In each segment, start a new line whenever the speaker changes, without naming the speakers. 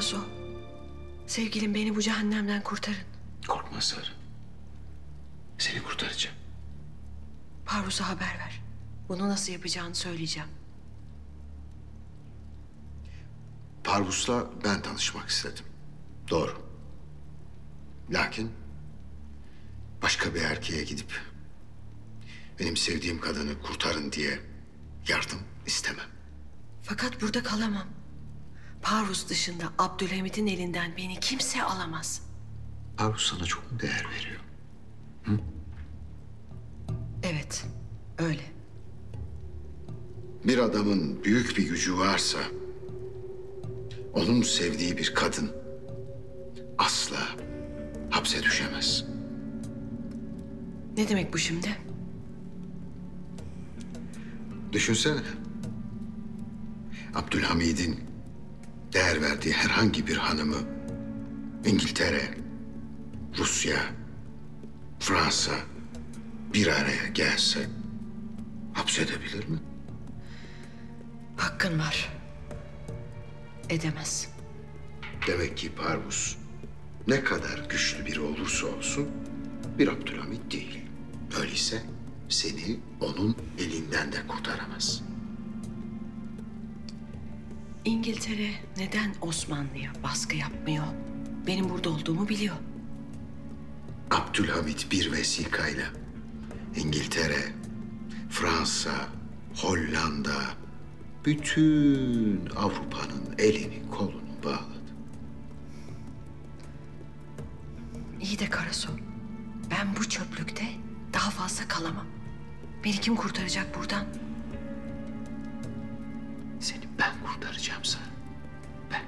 Karaso. Sevgilim, beni bu cehennemden kurtarın.
Korkma Sarı. Seni kurtaracağım.
Parvus'a haber ver. Bunu nasıl yapacağını söyleyeceğim.
Parvus'la ben tanışmak istedim. Doğru. Lakin başka bir erkeğe gidip benim sevdiğim kadını kurtarın diye yardım istemem.
Fakat burada kalamam. Parvus dışında Abdülhamit'in elinden beni kimse alamaz.
Parvus sana çok mu değer veriyor?
Evet, öyle.
Bir adamın büyük bir gücü varsa onun sevdiği bir kadın asla hapse düşemez.
Ne demek bu şimdi?
Düşünsene. Abdülhamid'in değer verdiği herhangi bir hanımı İngiltere, Rusya, Fransa bir araya gelse hapsedebilir mi?
Hakkın var. Edemez.
Demek ki Parvus ne kadar güçlü biri olursa olsun bir Abdülhamid değil. Öyleyse seni onun elinden de kurtaramaz.
İngiltere neden Osmanlı'ya baskı yapmıyor? Benim burada olduğumu biliyor.
Abdülhamid bir vesikayla İngiltere, Fransa, Hollanda, bütün Avrupa'nın elini kolunu bağladı.
İyi de Karaso, ben bu çöplükte daha fazla kalamam. Beni kim kurtaracak buradan?
Seni ben kurtaracağım sana. Ben.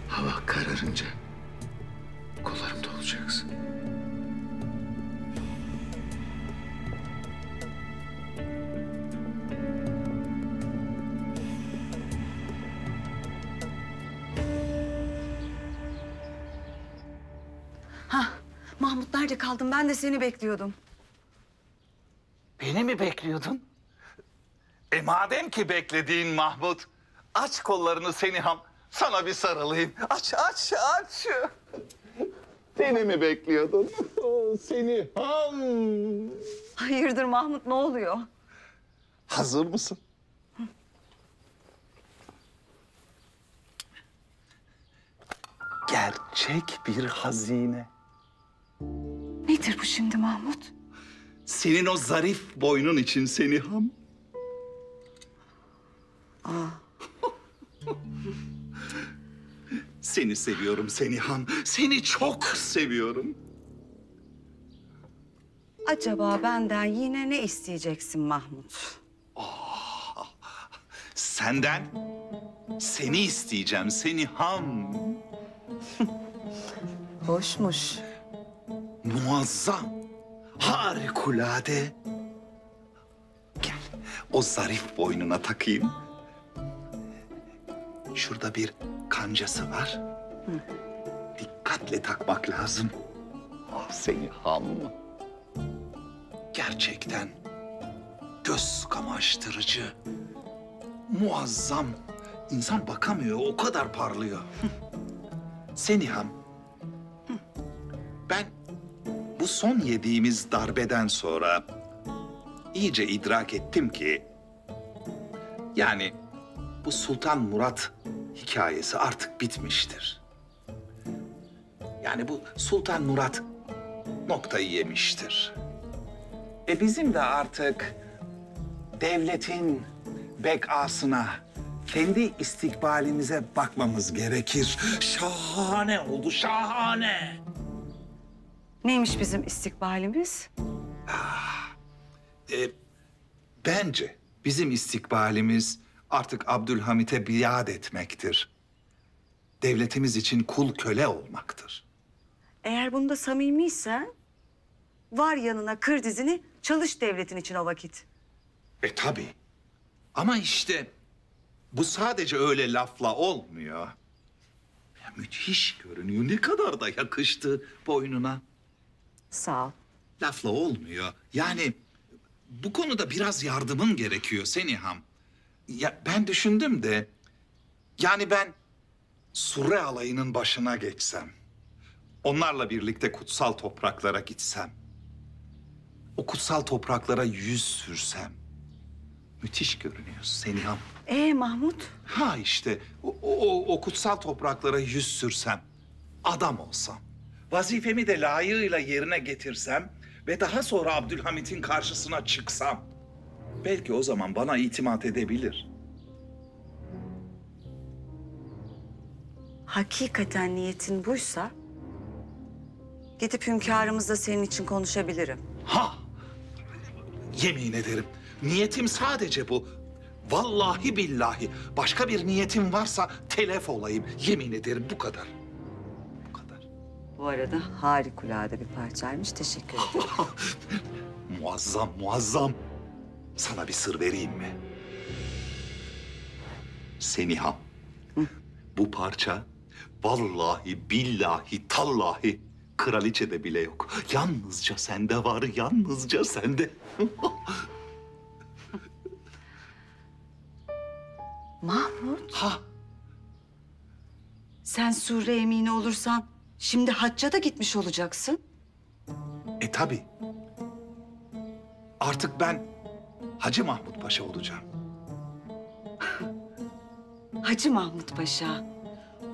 Hava kararınca kollarımda olacaksın.
Mahmut, nerede kaldın? Ben de seni bekliyordum.
Beni mi bekliyordun? Madem ki beklediğin Mahmut, aç kollarını Seniham, sana bir sarılayım. Aç, aç, aç. Beni mi bekliyordun? Seniham.
Hayırdır Mahmut, ne oluyor?
Hazır mısın? Gerçek bir hazine.
Nedir bu şimdi Mahmut?
Senin o zarif boynun için Seniham. Seni seviyorum Seniham. Seni çok seviyorum.
Acaba benden yine ne isteyeceksin Mahmut?
Senden seni isteyeceğim Seniham.
Hoşmuş.
Muazzam, harikulade. Gel, o zarif boynuna takayım. Şurada bir kancası var. Dikkatle takmak lazım. Ah Seniham. Gerçekten göz kamaştırıcı, muazzam. İnsan bakamıyor, o kadar parlıyor. Seniham, ben bu son yediğimiz darbeden sonra iyice idrak ettim ki... yani bu Sultan Murat hikayesi artık bitmiştir. Yani bu Sultan Murat noktayı yemiştir. Bizim de artık devletin bekasına, kendi istikbalimize bakmamız gerekir. Şahane oldu, şahane.
Neymiş bizim istikbalimiz?
Bence bizim istikbalimiz artık Abdülhamit'e biat etmektir. Devletimiz için kul köle olmaktır.
Eğer bunda samimiysen, var yanına, kır dizini, çalış devletin için o vakit.
Tabii. Ama işte bu sadece öyle lafla olmuyor. Müthiş görünüyor. Ne kadar da yakıştı boynuna.
Sağ ol.
Lafla olmuyor. Yani bu konuda biraz yardımın gerekiyor Seniham. Ya ben düşündüm de... Yani ben Surre alayının başına geçsem... Onlarla birlikte kutsal topraklara gitsem... O kutsal topraklara yüz sürsem... Müthiş görünüyorsun Seniham.
Mahmut?
Ha işte o kutsal topraklara yüz sürsem... Adam olsam... Vazifemi de layığıyla yerine getirsem... Ve daha sonra Abdülhamit'in karşısına çıksam... Belki o zaman bana itimat edebilir.
Hakikaten niyetin buysa... gidip hünkârımızla senin için konuşabilirim.
Ha! Yemin ederim niyetim sadece bu. Vallahi billahi başka bir niyetim varsa telef olayım. Yemin ederim bu kadar. Bu kadar.
Bu arada harikulade bir parçaymış. Teşekkür ederim.
Muazzam, muazzam. Sana bir sır vereyim mi? Seniham. Bu parça vallahi billahi tallahi kraliçede bile yok. Yalnızca sende var, yalnızca sende.
Mahmut,
Ha,
sen Surre emini olursan şimdi hacca da gitmiş olacaksın.
tabii. Artık ben Hacı Mahmut Paşa olacağım.
Hacı Mahmut Paşa,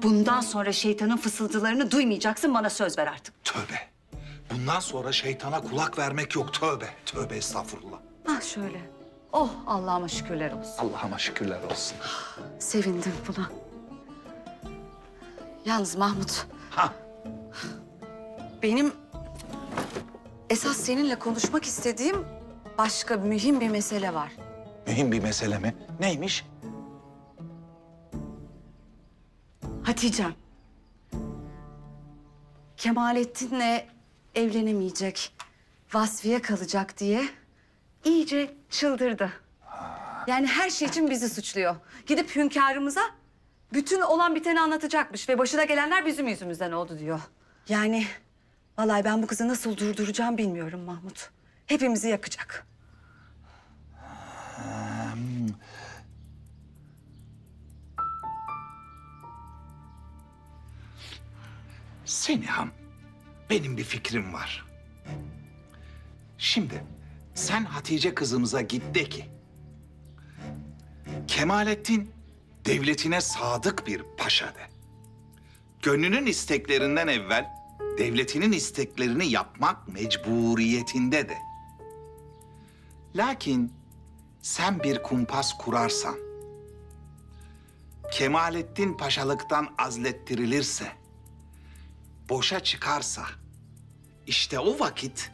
bundan sonra şeytanın fısıltılarını duymayacaksın, bana söz ver artık.
Tövbe. Bundan sonra şeytana kulak vermek yok. Tövbe. Tövbe estağfurullah.
Ah şöyle. Oh, Allah'ıma şükürler olsun.
Allah'ıma şükürler olsun.
Sevindim buna. Yalnız Mahmut,
Ha.
benim esas seninle konuşmak istediğim başka mühim bir mesele var.
Mühim bir mesele mi? Neymiş?
Hatice'm. Kemalettin'le evlenemeyecek, Vasfiye kalacak diye iyice çıldırdı. Yani her şey için bizi suçluyor. Gidip hünkârımıza bütün olan biteni anlatacakmış ve başına gelenler bizim yüzümüzden oldu diyor. Yani vallahi ben bu kızı nasıl durduracağım bilmiyorum Mahmut. Hepimizi yakacak.
Seniham, benim bir fikrim var. Şimdi sen Hatice kızımıza git de ki... Kemalettin devletine sadık bir paşa de. Gönlünün isteklerinden evvel devletinin isteklerini yapmak mecburiyetinde de. Lakin sen bir kumpas kurarsan... Kemalettin paşalıktan azlettirilirse... boşa çıkarsa... işte o vakit...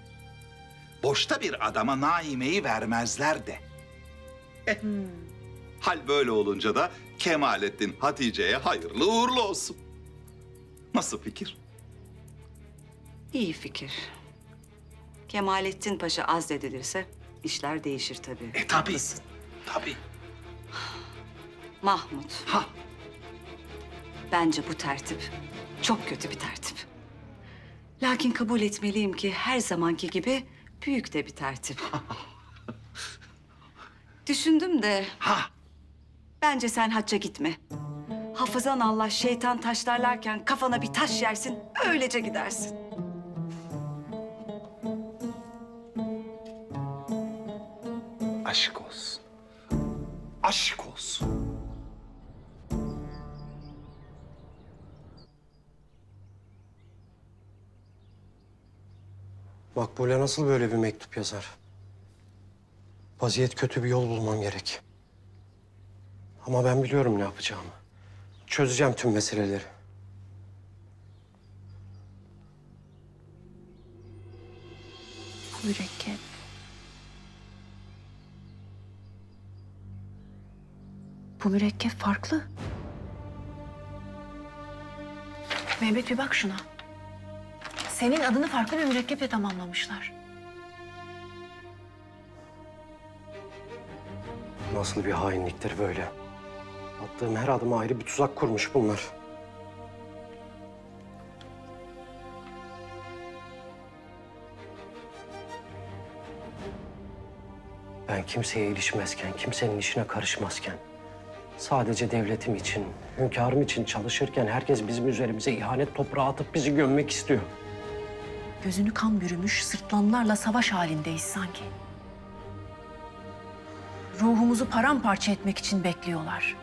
boşta bir adama Naime'yi vermezler de. Hal böyle olunca da Kemalettin Hatice'ye hayırlı uğurlu olsun. Nasıl fikir?
İyi fikir. Kemalettin Paşa azledilirse işler değişir tabii.
Tabii.
Haklısın.
Tabii.
Mahmut,
Ha,
bence bu tertip çok kötü bir tertip. Lakin kabul etmeliyim ki her zamanki gibi büyük de bir tertip. Düşündüm de
ha.
bence sen hacca gitme. Hafızan Allah şeytan taşlarlarken kafana bir taş yersin, öylece gidersin.
Aşk olsun. Aşk olsun.
Makbule nasıl böyle bir mektup yazar? Vaziyet kötü, bir yol bulmam gerek. Ama ben biliyorum ne yapacağımı. Çözeceğim tüm meseleleri.
Mürekkep. Bu mürekkep farklı.
Mehmet bir bak şuna. Senin adını farklı bir mürekkeple tamamlamışlar.
Nasıl bir hainliktir böyle? Attığım her adıma ayrı bir tuzak kurmuş bunlar. Ben kimseye ilişmezken, kimsenin işine karışmazken, sadece devletim için, hünkârım için çalışırken herkes bizim üzerimize ihanet toprağı atıp bizi gömmek istiyor.
Gözünü kan bürümüş sırtlanlarla savaş halindeyiz sanki. Ruhumuzu paramparça etmek için bekliyorlar.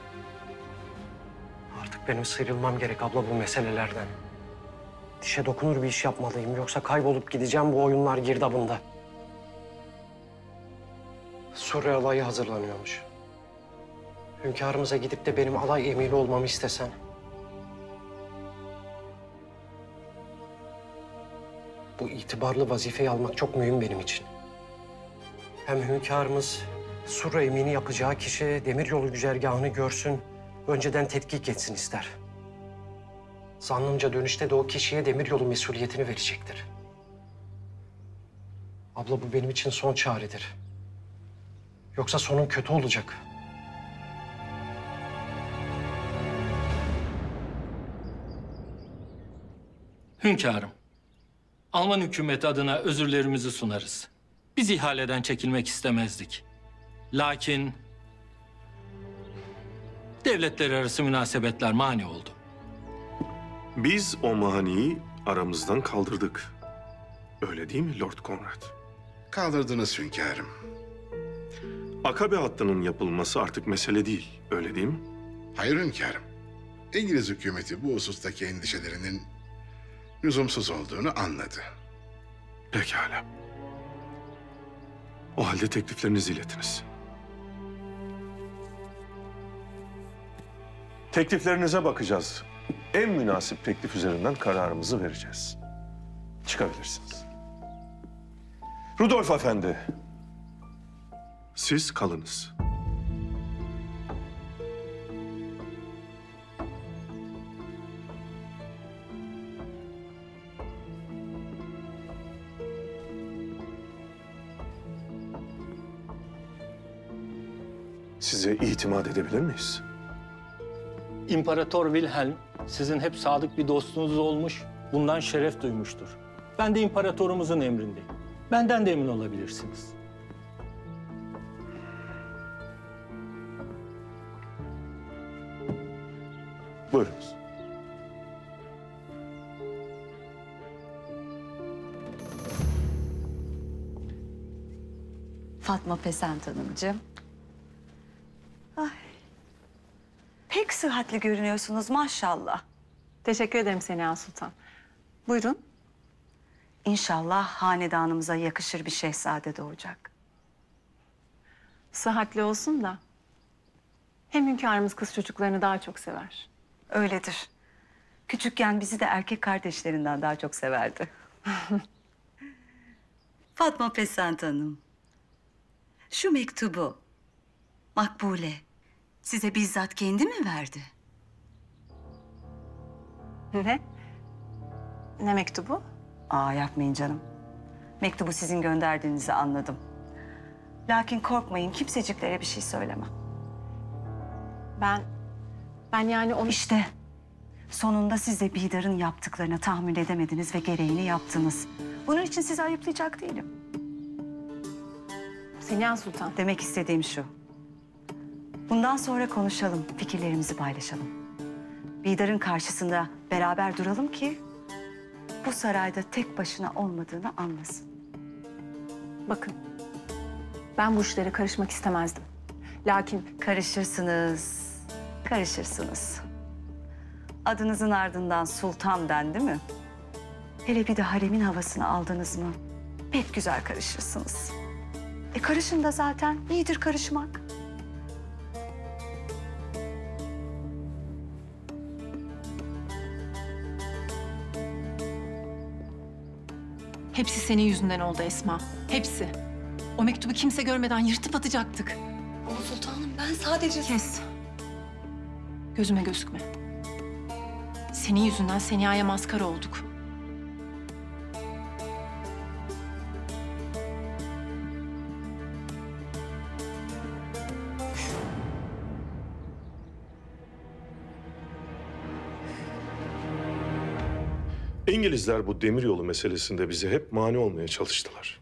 Artık benim sıyrılmam gerek abla bu meselelerden. Dişe dokunur bir iş yapmalıyım. Yoksa kaybolup gideceğim bu oyunlar girdabında. Suriye alayı hazırlanıyormuş. Hünkârımıza gidip de benim alay emiri olmamı istesen. Bu itibarlı vazifeyi almak çok mühim benim için. Hem hünkârımız Surra emini yapacağı kişi demiryolu güzergahını görsün, önceden tetkik etsin ister. Zannımca dönüşte de o kişiye demiryolu mesuliyetini verecektir. Abla bu benim için son çaredir. Yoksa sonun kötü olacak.
Hünkârım, Alman hükümeti adına özürlerimizi sunarız. Biz ihaleden çekilmek istemezdik. Lakin devletler arası münasebetler mani oldu.
Biz o maniyi aramızdan kaldırdık. Öyle değil mi Lord Conrad?
Kaldırdınız hünkârım.
Akabe hattının yapılması artık mesele değil, öyle değil mi?
Hayır hünkârım. İngiliz hükümeti bu husustaki endişelerinin lüzumsuz olduğunu anladı.
Pekala. O halde tekliflerinizi iletiniz. Tekliflerinize bakacağız. En münasip teklif üzerinden kararımızı vereceğiz. Çıkabilirsiniz. Rudolf Efendi. Siz kalınız. Size itimat edebilir miyiz?
İmparator Wilhelm sizin hep sadık bir dostunuz olmuş, bundan şeref duymuştur. Ben de imparatorumuzun emrindeyim. Benden de emin olabilirsiniz.
Buyurunuz.
Fatma Pesent Hanımcığım. Ay. Pek sıhhatli görünüyorsunuz maşallah.
Teşekkür ederim Seniha Sultan. Buyurun.
İnşallah hanedanımıza yakışır bir şehzade doğacak.
Sıhhatli olsun da. Hem hünkârımız kız çocuklarını daha çok sever.
Öyledir. Küçükken bizi de erkek kardeşlerinden daha çok severdi. Fatma Pesent Hanım. Şu mektubu Makbule size bizzat kendi mi verdi?
Ne? Ne mektubu?
Aa yapmayın canım. Mektubu sizin gönderdiğinizi anladım. Lakin korkmayın kimseciklere bir şey söylemem.
Ben yani onu...
İşte sonunda siz de Bidar'ın yaptıklarına tahammül edemediniz ve gereğini yaptınız. Bunun için sizi ayıplayacak değilim.
Seniha Sultan.
Demek istediğim şu. Bundan sonra konuşalım, fikirlerimizi paylaşalım. Bidar'ın karşısında beraber duralım ki bu sarayda tek başına olmadığını anlasın.
Bakın, ben bu işlere karışmak istemezdim. Lakin
Karışırsınız, karışırsınız. Adınızın ardından sultan dendi mi? Hele bir de haremin havasını aldınız mı? Pek güzel karışırsınız. Karışın da zaten iyidir karışmak.
hepsi senin yüzünden oldu Esma. Hepsi. O mektubu kimse görmeden yırtıp atacaktık.
Ama sultanım ben sadece...
Kes. Gözüme gözükme. Senin yüzünden Seniha'ya maskara olduk.
İngilizler bu demiryolu meselesinde bize hep mani olmaya çalıştılar.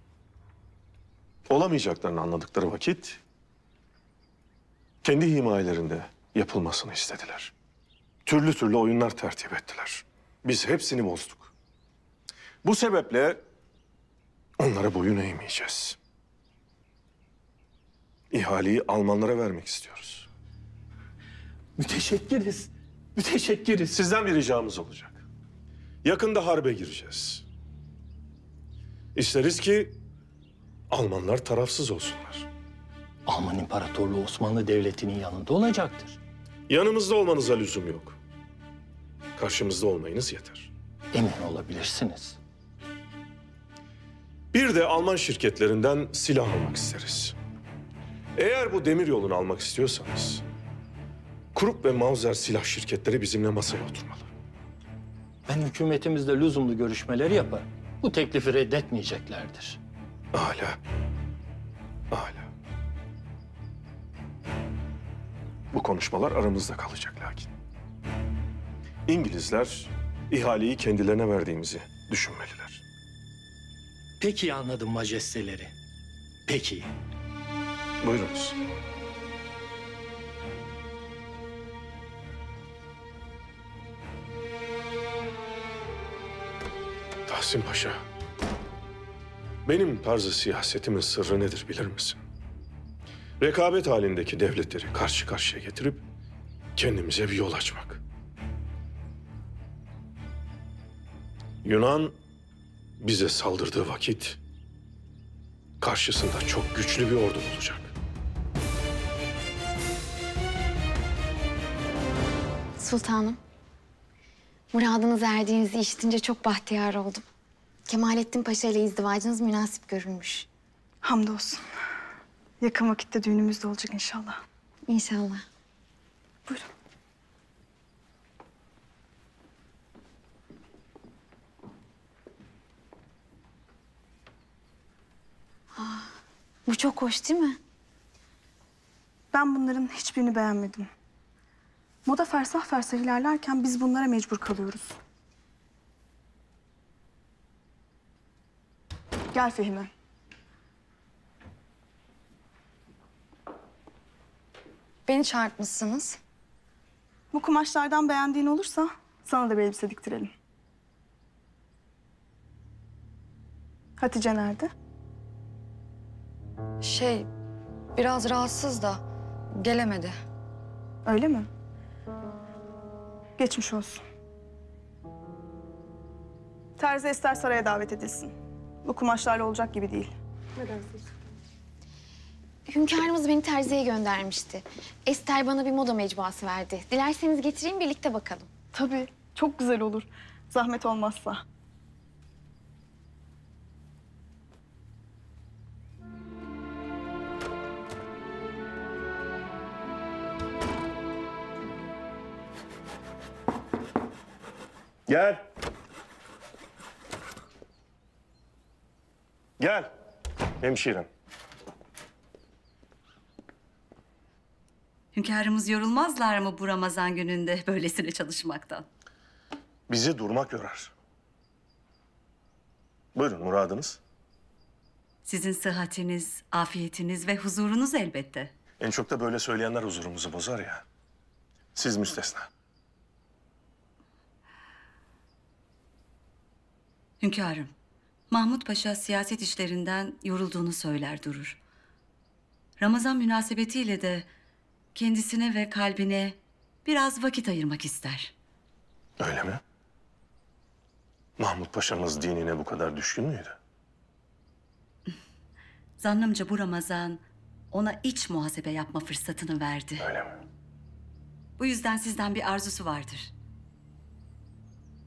Olamayacaklarını anladıkları vakit kendi himayelerinde yapılmasını istediler. Türlü türlü oyunlar tertip ettiler. Biz hepsini bozduk. Bu sebeple onlara boyun eğmeyeceğiz. İhaleyi Almanlara vermek istiyoruz.
Müteşekkiriz. Müteşekkiriz.
Sizden bir ricamız olacak. Yakında harbe gireceğiz. İsteriz ki Almanlar tarafsız olsunlar.
Alman İmparatorluğu Osmanlı Devleti'nin yanında olacaktır.
Yanımızda olmanıza lüzum yok. Karşımızda olmayınız yeter.
Emin olabilirsiniz.
Bir de Alman şirketlerinden silah almak isteriz. Eğer bu demir yolunu almak istiyorsanız, Krupp ve Mauser silah şirketleri bizimle masaya oturmalı.
Ben hükümetimizle lüzumlu görüşmeleri yapar. Bu teklifi reddetmeyeceklerdir.
Âlâ. Âlâ. Bu konuşmalar aramızda kalacak lakin. İngilizler ihaleyi kendilerine verdiğimizi düşünmeliler.
Peki anladım majesteleri. Peki.
Buyurunuz. Tahsin Paşa, benim tarzı siyasetimin sırrı nedir bilir misin? Rekabet halindeki devletleri karşı karşıya getirip kendimize bir yol açmak. Yunan bize saldırdığı vakit karşısında çok güçlü bir ordu olacak.
Sultanım, muradınıza erdiğinizi işitince çok bahtiyar oldum. Kemalettin Paşa ile izdivacınız münasip görülmüş.
Hamdolsun. Yakın vakitte düğünümüz de olacak inşallah.
İnşallah.
Buyurun.
Bu çok hoş değil mi?
Ben bunların hiçbirini beğenmedim. Moda fersah fersah ilerlerken biz bunlara mecbur kalıyoruz. Gel Fehmi.
Beni çağırtmışsınız.
Bu kumaşlardan beğendiğin olursa sana da bir elbise diktirelim. Hatice nerede?
Biraz rahatsız da gelemedi.
Öyle mi? Geçmiş olsun. Terzi Ester saraya davet edilsin. Bu kumaşlarla olacak gibi değil.
Hünkârımız beni terziye göndermişti. Ester bana bir moda mecmuası verdi. Dilerseniz getireyim birlikte bakalım.
Tabii, çok güzel olur. Zahmet olmazsa.
Gel. Gel. Hemşirem.
Hünkârımız yorulmazlar mı bu Ramazan gününde böylesine çalışmaktan?
Bizi durmak yorar. Buyurun muradınız.
Sizin sıhhatiniz, afiyetiniz ve huzurunuz elbette.
En çok da böyle söyleyenler huzurumuzu bozar ya. Siz müstesna.
Hünkârım, Mahmut Paşa siyaset işlerinden yorulduğunu söyler durur. Ramazan münasebetiyle de kendisine ve kalbine biraz vakit ayırmak ister.
Öyle mi? Mahmut Paşa'mız dinine bu kadar düşkün müydü?
Zannımca bu Ramazan ona iç muhasebe yapma fırsatını verdi.
Öyle mi?
Bu yüzden sizden bir arzusu vardır.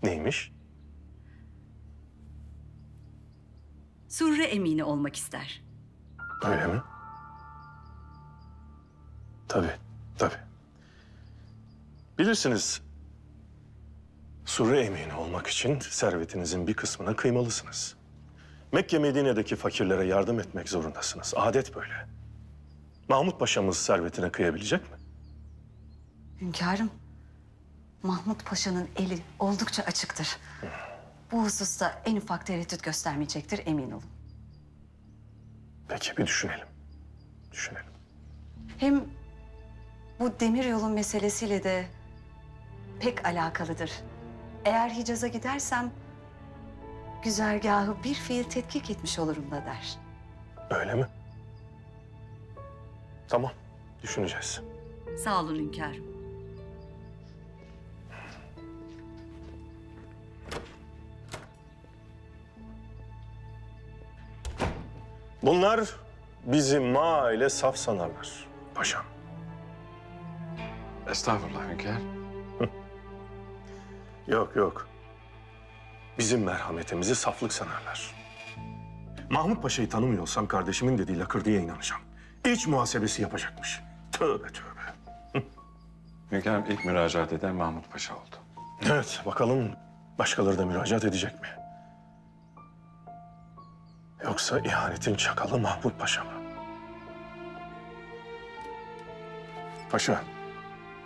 Neymiş?
Surre emini olmak ister.
Öyle mi? Tabii, tabii. Bilirsiniz, Surre emini olmak için servetinizin bir kısmına kıymalısınız. Mekke Medine'deki fakirlere yardım etmek zorundasınız. Adet böyle. Mahmut Paşa'mız servetine kıyabilecek mi?
Hünkârım, Mahmut Paşa'nın eli oldukça açıktır. Bu hususta en ufak tereddüt göstermeyecektir, emin olun.
Peki bir düşünelim. Düşünelim.
Hem bu demiryolu meselesiyle de pek alakalıdır. Eğer Hicaz'a gidersem güzergahı bir fiil tetkik etmiş olurum da der.
Öyle mi? Tamam, düşüneceğiz.
Sağ olun hünkârım.
Bunlar bizi ma ile saf sanarlar paşam.
Estağfurullah hünkâr.
Yok yok. Bizim merhametimizi saflık sanarlar. Mahmut Paşa'yı tanımıyor olsam kardeşimin dediği lakırdıya inanacağım. İç muhasebesi yapacakmış. Tövbe tövbe.
Hünkârım ilk müracaat eden Mahmut Paşa oldu.
Evet, bakalım başkaları da müracaat edecek mi? Yoksa ihanetin çakalı Mahmut Paşa mı? Paşa,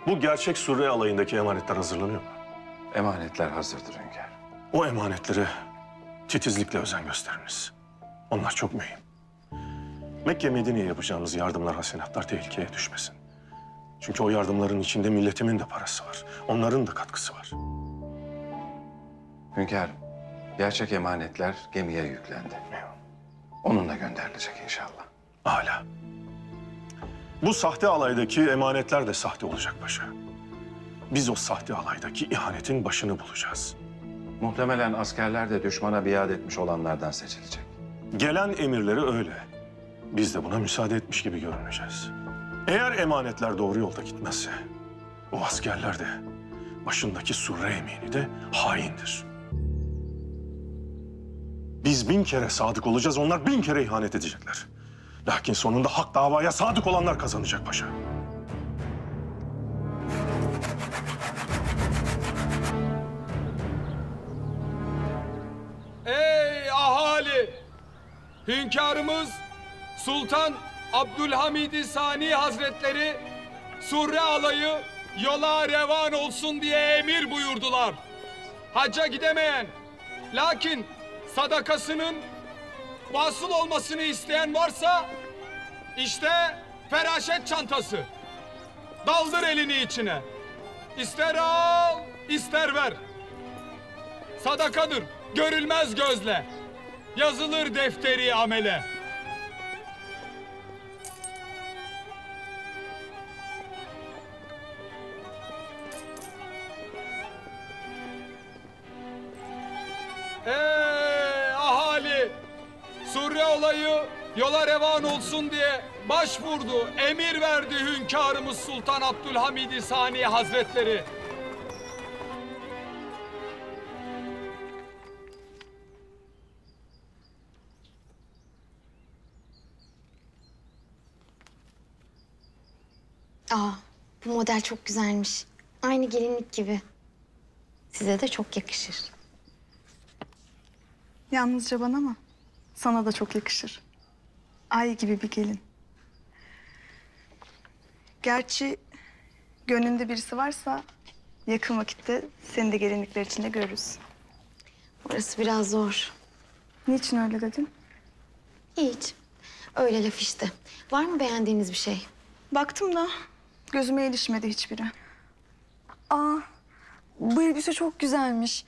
bu gerçek Surre alayındaki emanetler hazırlanıyor mu?
Emanetler hazırdır hünkâr.
O emanetlere titizlikle özen gösteriniz. Onlar çok mühim. Mekke Medine'ye yapacağımız yardımlar, hasenatlar tehlikeye düşmesin. Çünkü o yardımların içinde milletimin de parası var. Onların da katkısı var.
Hünkârım, gerçek emanetler gemiye yüklendi. Onunla gönderilecek inşallah.
Âlâ. Bu sahte alaydaki emanetler de sahte olacak paşa. Biz o sahte alaydaki ihanetin başını bulacağız.
Muhtemelen askerler de düşmana biat etmiş olanlardan seçilecek.
Gelen emirleri öyle. Biz de buna müsaade etmiş gibi görüneceğiz. Eğer emanetler doğru yolda gitmezse, o askerler de, başındaki Surre emini de haindir. Biz 1000 kere sadık olacağız, onlar 1000 kere ihanet edecekler. Lakin sonunda hak davaya sadık olanlar kazanacak paşa.
Ey ahali! Hünkârımız Sultan Abdülhamid-i Sani Hazretleri Surre alayı yola revan olsun diye emir buyurdular. Hacca gidemeyen, lakin sadakasının vasıl olmasını isteyen varsa işte feraşet çantası. Daldır elini içine. İster al, ister ver. Sadakadır, görülmez gözle. Yazılır defteri amele. Ey ahali! Surre olayı yola revan olsun diye başvurdu, emir verdi hünkârımız Sultan Abdülhamid-i Sani Hazretleri.
Aa, bu model çok güzelmiş. Aynı gelinlik gibi. Size de çok yakışır.
Yalnızca bana mı? Sana da çok yakışır. Ay gibi bir gelin. Gerçi gönlünde birisi varsa yakın vakitte seni de gelinlikler içinde görürüz.
Orası biraz zor.
Niçin öyle dedin?
Hiç. Öyle laf işte. Var mı beğendiğiniz bir şey?
Baktım da gözüme ilişmedi hiçbiri.
Aa, bu elbise çok güzelmiş.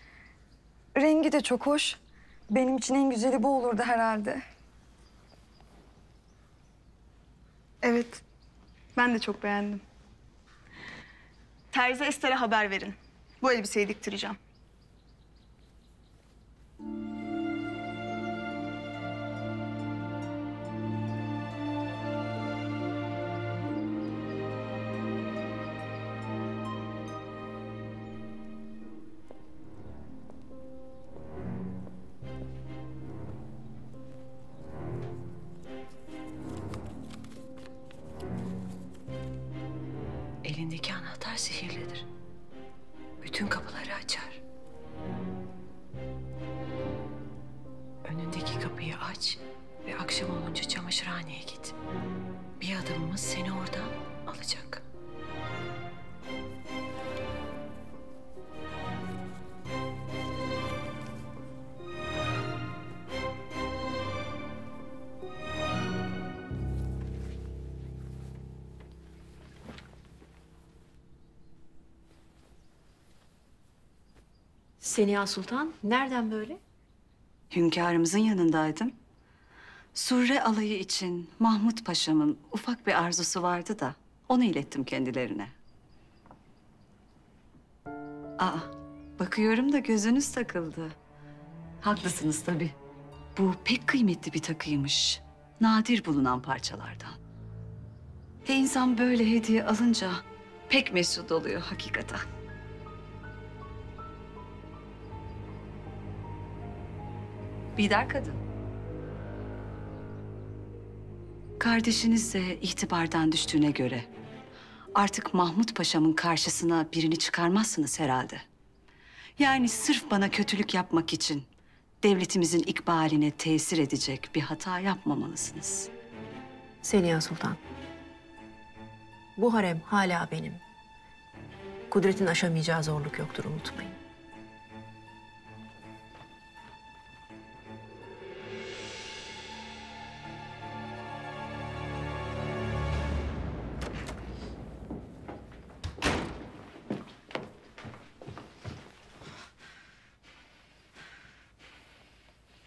Rengi de çok hoş. Benim için en güzeli bu olurdu herhalde.
Evet, ben de çok beğendim. Terzi Ester'e haber verin. Bu elbiseyi diktireceğim.
Elindeki anahtar sihirlidir. Bütün kapıları açar. Önündeki kapıyı aç ve akşam olunca çamaşırhaneye git. Bir adımımız seni oradan alacak. Seniha Sultan, nereden böyle?
Hünkârımızın yanındaydım. Surre alayı için Mahmut Paşa'mın ufak bir arzusu vardı da onu ilettim kendilerine. Aa, bakıyorum da gözünüz takıldı. Haklısınız tabii. Bu pek kıymetli bir takıymış. Nadir bulunan parçalardan. İnsan böyle hediye alınca pek mesut oluyor hakikaten. Bidar kadın. Kardeşiniz de itibardan düştüğüne göre artık Mahmut Paşa'mın karşısına birini çıkarmazsınız herhalde. Yani sırf bana kötülük yapmak için devletimizin ikbaline tesir edecek bir hata yapmamalısınız.
Seniha Sultan. Bu harem hala benim. Kudretin aşamayacağı zorluk yoktur, unutmayın.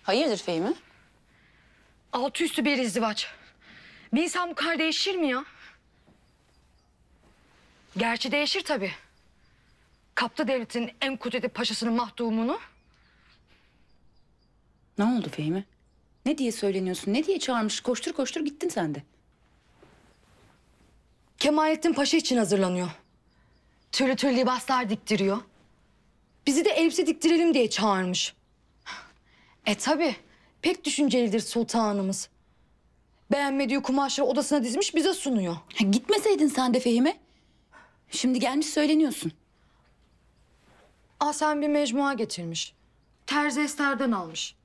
Hayırdır Fehmi?
Altı üstü bir izdivaç. Bir insan bu kadar değişir mi ya? Gerçi değişir tabii. Kaptı devletin en kudretli paşasının mahdumunu.
Ne oldu Fehmi? Ne diye söyleniyorsun? Ne diye çağırmış? Koştur koştur gittin sen de.
Kemalettin Paşa için hazırlanıyor. Türlü türlü libaslar diktiriyor. Bizi de elbise diktirelim diye çağırmış. Tabii. Pek düşüncelidir sultanımız. Beğenmediği kumaşları odasına dizmiş bize sunuyor.
Gitmeseydin sen de Fehmi. Şimdi gelmiş söyleniyorsun.
Sen bir mecmua getirmiş. Terzi Ester'den almış.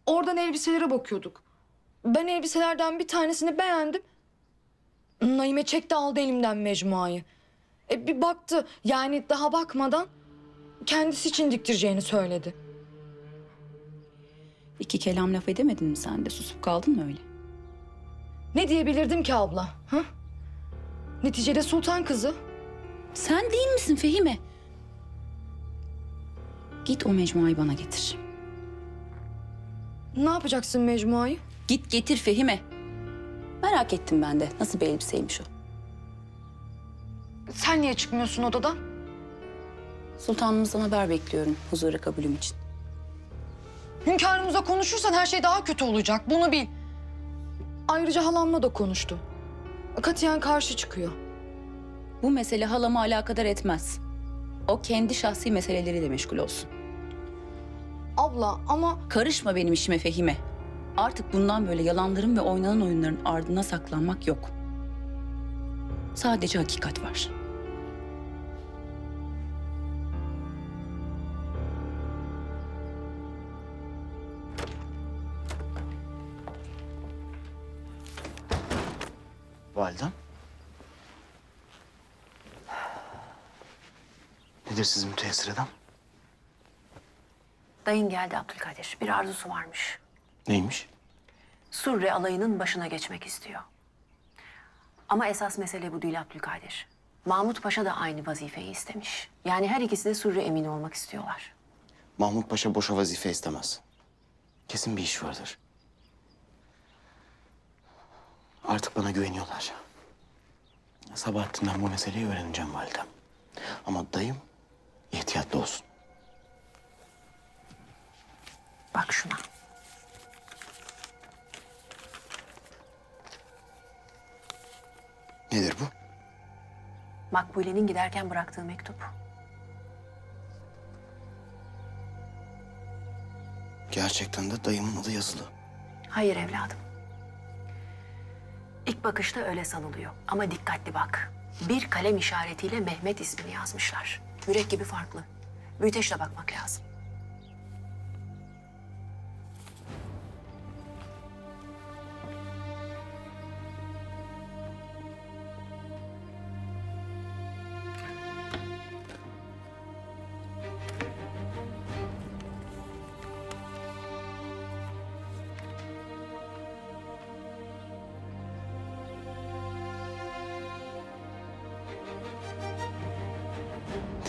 Oradan elbiselere bakıyorduk. Ben elbiselerden bir tanesini beğendim. Naime çekti aldı elimden mecmuayı. Bir baktı, yani daha bakmadan kendisi için diktireceğini söyledi.
İki kelam laf edemedin mi sen de? Susup kaldın mı öyle?
Ne diyebilirdim ki abla? Ha? Neticede sultan kızı.
Sen değil misin Fehmi? Git o mecmuayı bana getir.
Ne yapacaksın mecmuayı?
Git getir Fehmi. Merak ettim ben de. Nasıl bir elbiseymiş o?
Sen niye çıkmıyorsun odadan?
Sultanımızdan haber bekliyorum huzura kabulüm için.
Hünkârımıza konuşursan her şey daha kötü olacak. Bunu bil. Ayrıca halamla da konuştu. Katiyen karşı çıkıyor.
Bu mesele halamı alakadar etmez. O kendi şahsi meseleleriyle meşgul olsun.
Abla ama...
Karışma benim işime Fehime. Artık bundan böyle yalanların ve oynanan oyunların ardına saklanmak yok. Sadece hakikat var.
Validem. Nedir sizin müteessir edem?
Dayın geldi Abdülkadir. Bir arzusu varmış.
Neymiş?
Surre alayının başına geçmek istiyor. Ama esas mesele bu değil Abdülkadir. Mahmut Paşa da aynı vazifeyi istemiş. Yani her ikisi de Surre emini olmak istiyorlar.
Mahmut Paşa boşa vazife istemez. Kesin bir iş vardır. Artık bana güveniyorlar. Sabahattin'den bu meseleyi öğreneceğim validem. Ama dayım ihtiyatlı olsun.
Bak şuna.
Nedir bu?
Makbule'nin giderken bıraktığı mektup.
Gerçekten de dayımın adı yazılı.
Hayır evladım. İlk bakışta öyle sanılıyor. Ama dikkatli bak. Bir kalem işaretiyle Mehmet ismini yazmışlar. Mürekkebi farklı. Büyüteçle bakmak lazım.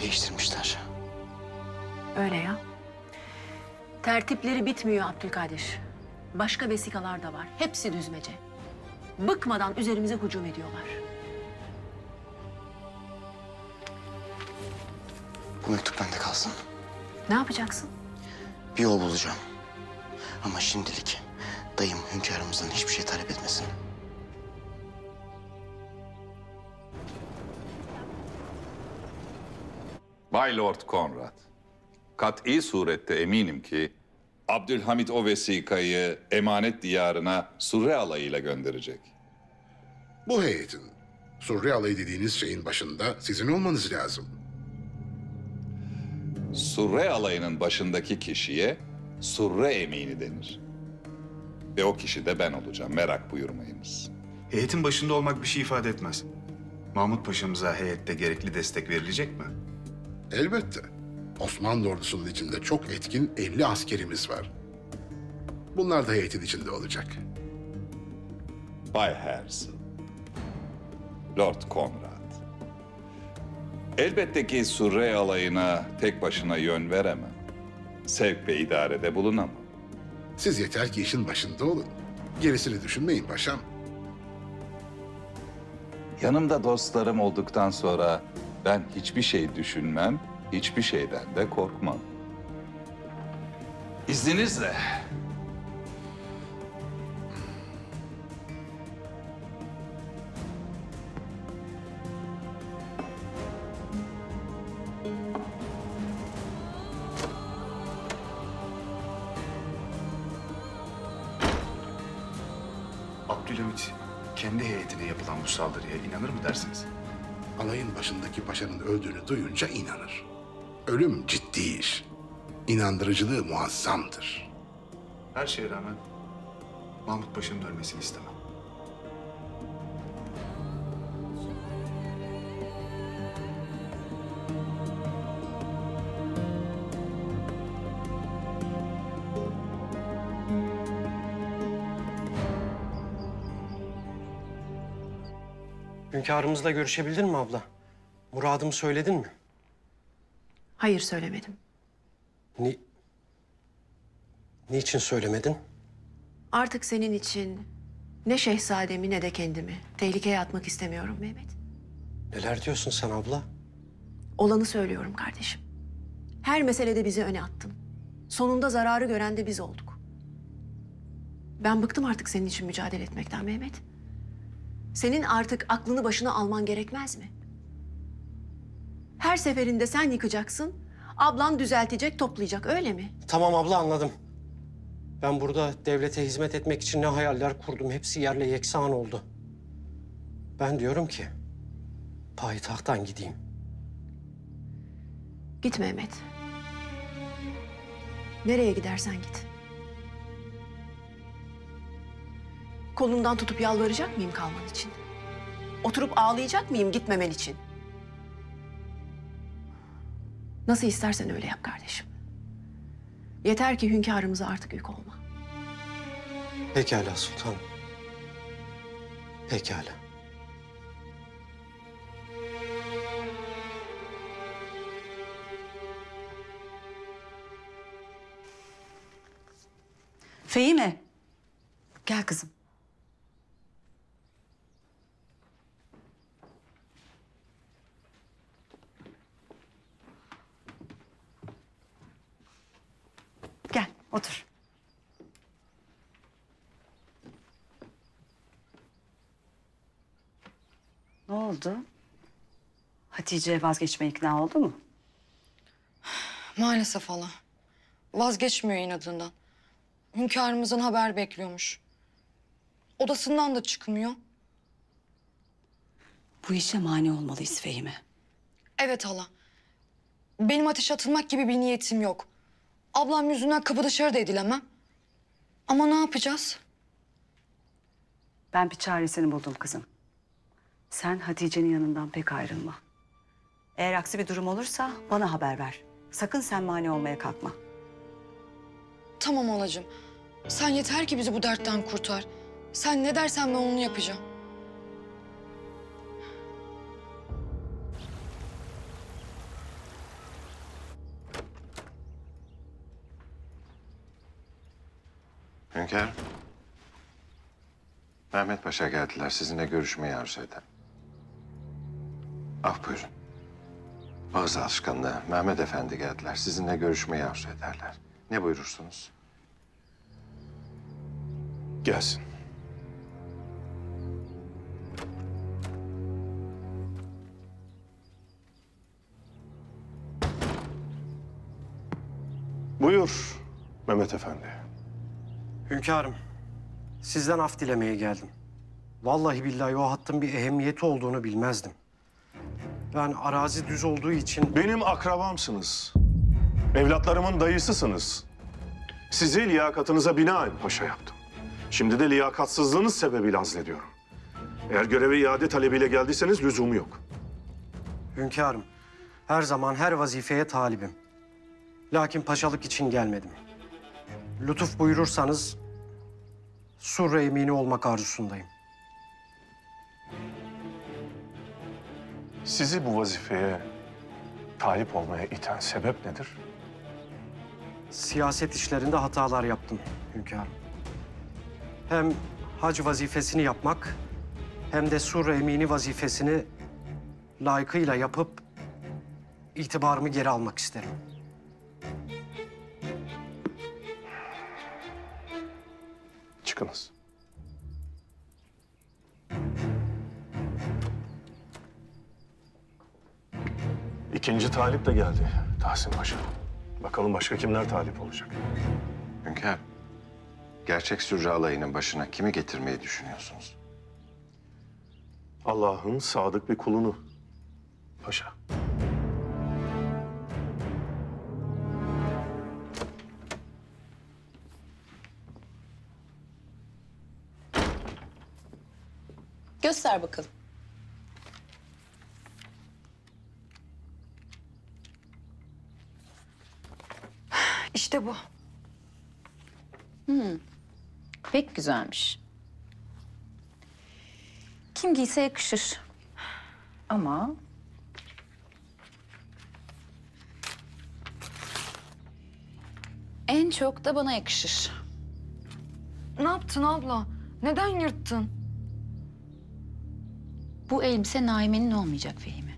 Değiştirmişler.
Öyle ya. Tertipleri bitmiyor Abdülkadir. Başka vesikalar da var. Hepsi düzmece. Bıkmadan üzerimize hücum ediyorlar.
Bu mektup bende kalsın.
Ne yapacaksın?
Bir yol bulacağım. Ama şimdilik dayım hünkârımızdan hiçbir şey talep etmesin.
Bay Lord Conrad, kat'i surette eminim ki Abdülhamit o vesikayı emanet diyarına Surre alayıyla gönderecek.
Bu heyetin Surre alayı dediğiniz şeyin başında sizin olmanız lazım.
Surre alayının başındaki kişiye Surre emini denir. Ve o kişi de ben olacağım, merak buyurmayınız.
Heyetin başında olmak bir şey ifade etmez. Mahmut Paşa'mıza heyette gerekli destek verilecek mi?
Elbette. Osmanlı ordusunun içinde çok etkin 50 askerimiz var. Bunlar da heyetin içinde olacak.
Bay Herzl, Lord Conrad. Elbette ki Surre alayına tek başına yön veremem. Sevk ve idarede bulunamam.
Siz yeter ki işin başında olun. Gerisini düşünmeyin paşam.
Yanımda dostlarım olduktan sonra ben hiçbir şey düşünmem, hiçbir şeyden de korkmam. İzninizle.
Abdülhamit kendi heyetine yapılan bu saldırıya inanır mı dersiniz?
Alayın başındaki paşanın öldüğünü duyunca inanır. Ölüm ciddi iş. İnandırıcılığı muazzamdır.
Her şeye rağmen Mahmut Paşa'nın ölmesini istemem.
Hünkârımızla görüşebildin mi abla? Muradımı söyledin mi?
Hayır, söylemedim.
Niçin söylemedin?
Artık senin için ne şehzademi ne de kendimi tehlikeye atmak istemiyorum Mehmet.
Neler diyorsun sen abla?
Olanı söylüyorum kardeşim. Her meselede bizi öne attın. Sonunda zararı gören de biz olduk. Ben bıktım artık senin için mücadele etmekten Mehmet. Senin artık aklını başına alman gerekmez mi? Her seferinde sen yıkacaksın, ablan düzeltecek, toplayacak, öyle mi?
Tamam abla, anladım. Ben burada devlete hizmet etmek için ne hayaller kurdum. Hepsi yerle yeksan oldu. Ben diyorum ki payitahttan gideyim.
Git Mehmet. Nereye gidersen git. Kolundan tutup yalvaracak mıyım kalman için? Oturup ağlayacak mıyım gitmemen için? Nasıl istersen öyle yap kardeşim. Yeter ki hünkârımıza artık yük olma.
Pekala sultanım. Pekala.
Fehime. Gel kızım. Gel, otur. Ne oldu? Hatice vazgeçmeye ikna oldu mu?
Maalesef hala. Vazgeçmiyor inadından. Hünkârımızın haber bekliyormuş. Odasından da çıkmıyor.
Bu işe mani olmalıyız Fehime.
Evet hala. Benim ateşe atılmak gibi bir niyetim yok. Ablam yüzünden kapı dışarı da edilemem. Ama ne yapacağız?
Ben bir çaresini buldum kızım. Sen Hatice'nin yanından pek ayrılma. Eğer aksi bir durum olursa bana haber ver. Sakın sen mani olmaya kalkma.
Tamam halacığım. Sen yeter ki bizi bu dertten kurtar. Sen ne dersen ben onu yapacağım.
Hünkârım. Mehmet Paşa geldiler. Sizinle görüşmeyi arzu eder. Af buyurun. Ağız alışkanlığı. Mehmet Efendi geldiler. Sizinle görüşmeyi arzu ederler. Ne buyurursunuz?
Gelsin. Buyur Mehmet Efendi.
Hünkârım, sizden af dilemeye geldim. Vallahi billahi o hattın bir ehemmiyeti olduğunu bilmezdim. Yani arazi düz olduğu için...
Benim akrabamsınız. Evlatlarımın dayısısınız. Sizi liyakatınıza binaen paşa yaptım. Şimdi de liyakatsızlığınız sebebiyle azlediyorum. Eğer göreve iade talebiyle geldiyseniz lüzumu yok.
Hünkârım, her zaman her vazifeye talibim. Lakin paşalık için gelmedim. Lütuf buyurursanız surre emini olmak arzusundayım.
Sizi bu vazifeye talip olmaya iten sebep nedir?
Siyaset işlerinde hatalar yaptım hünkârım. Hem hac vazifesini yapmak hem de surre emini vazifesini layıkıyla yapıp itibarımı geri almak isterim.
Çıkınız. İkinci talip de geldi Tahsin Paşa. Bakalım başka kimler talip olacak?
Hünkârım, gerçek sürre alayının başına kimi getirmeyi düşünüyorsunuz?
Allah'ın sadık bir kulunu paşa.
Göster bakalım.
İşte bu.
Pek güzelmiş. Kim giyse yakışır. Ama... en çok da bana yakışır.
Ne yaptın abla? Neden yırttın?
Bu elbise Naime'nin olmayacak Fehime.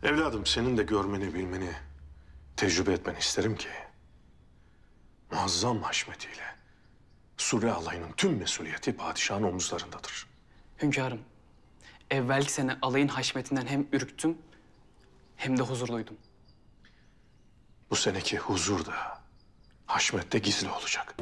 Evladım senin de görmeni, bilmeni, tecrübe etmeni isterim ki... muazzam haşmetiyle surre alayının tüm mesuliyeti padişahın omuzlarındadır.
Hünkârım, evvelki sene alayın haşmetinden hem ürktüm hem de huzurluydum.
Bu seneki huzur da haşmet de gizli olacak.